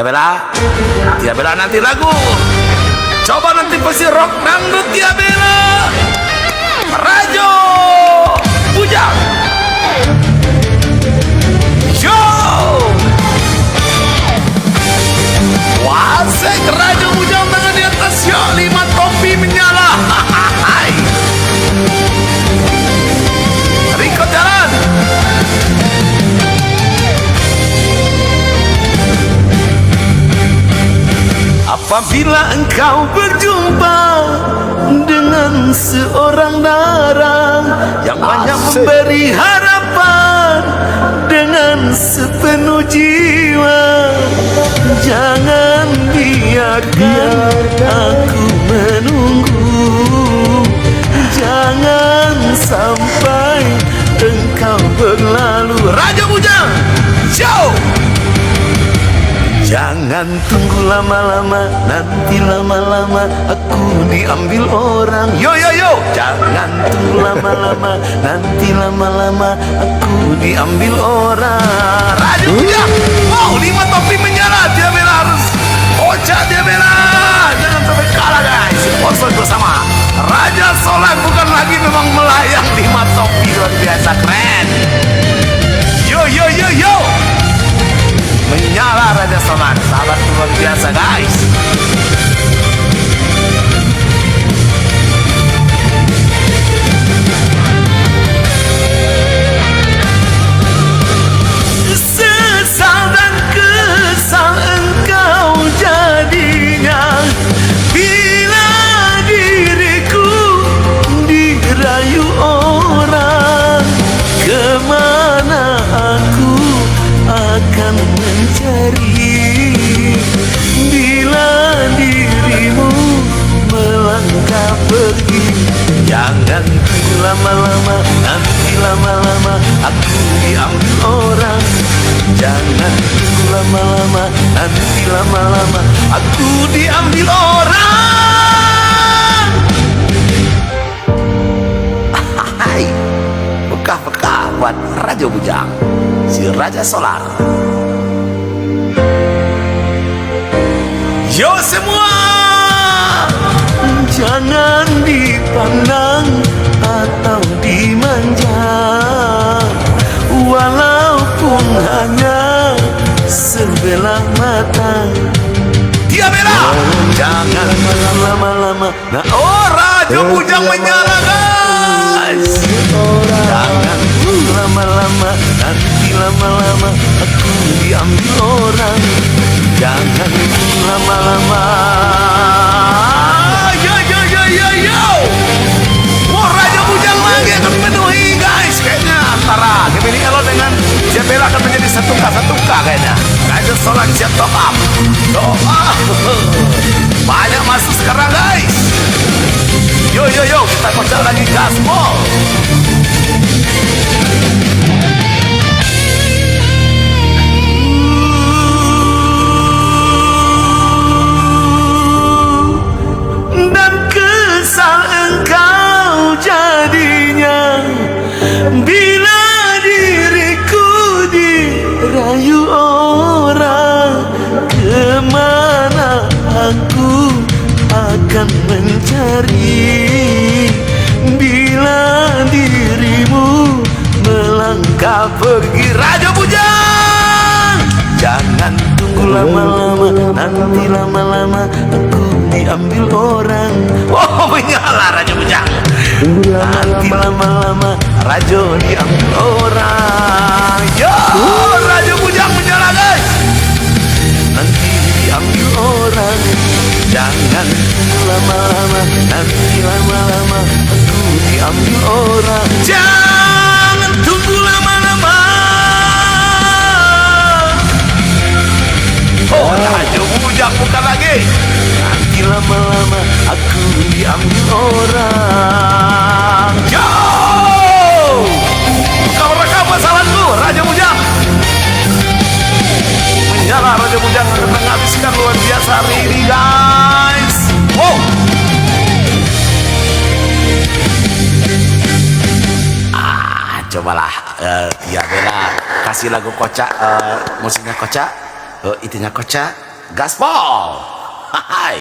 Tia Bella nanti lagu. Coba nanti pasti rock dangdut Tia Bella. Rajo Bujang. Show. Wasek Rajo Bujang tangan di atas, yuk 5 topi menyala. Hai. Riko jalan. Apabila engkau berjumpa dengan seorang darah yang banyak memberi harapan dengan sepenuh jiwa, jangan biarkan aku menunggu, jangan sampai engkau berlalu. Raja Bujang, show! Jangan tunggu lama-lama, nanti lama-lama aku diambil orang. Yo yo yo, jangan tunggu lama-lama, nanti lama-lama aku diambil orang. Raja Bujang, wow, 5 topi menyala. Tia Bella harus kocak. Tia Bella, jangan sampai kalah guys. Sponsor bersama Raja Solar, bukan lagi memang melayang 5 topi, luar biasa keren. Yo yo yo yo, menyala Raja Solar, sahabat luar biasa guys. Sesal dan kesal engkau jadinya bila diriku dirayu orang. Kemana aku akan mencari bila dirimu melangkah pergi. Jangan tunggu lama-lama, nanti lama-lama aku diambil orang. Jangan tunggu lama-lama, nanti lama-lama aku diambil orang. Hai, bekah-bekah buat Raja Bujang, si Raja Solar. Yo semua, jangan dipandang atau dimanja, walaupun hanya sebelah mata. Tia Bella, jangan lama-lama. Nah, oh Raja Bujang menyala guys. Jangan lama-lama, nanti lama-lama aku diambil orang. Jangan lama-lama. Yo yo yo yo yo. Wah, Raja Bujang lagi akan memenuhi guys. Kayaknya antara Gemini Elo dengan Tia Bella akan menjadi satuka kayaknya. Raja Solar siap top up. Banyak masuk sekarang guys. Yo yo yo, kita kocak lagi gaspol. Dan kesal engkau jadinya bila diriku dirayu orang. Kemana aku akan mencari bila dirimu melangkah pergi. Raja Bujang, jangan tunggu lama-lama, nanti lama-lama aku diambil orang. Oh, menyala Raja Bujang. Nanti lama-lama Raja diambil orang. Yo, Raja Bujang menyala guys. Nanti diambil orang. Jangan tunggu lama-lama, nanti lama-lama aku diambil orang. Jangan tunggu lama-lama. Oh, Raja Bujang bukan lagi. Nanti lama-lama aku diambil orang. Yo, kau rekam masalahku Raja Bujang. Menyala Raja Bujang akan menghabiskan luar biasa hari ini guys. Wow. Cobalah Tia Bella kasih lagu kocak, musiknya kocak, itunya kocak. gaspol. Hai.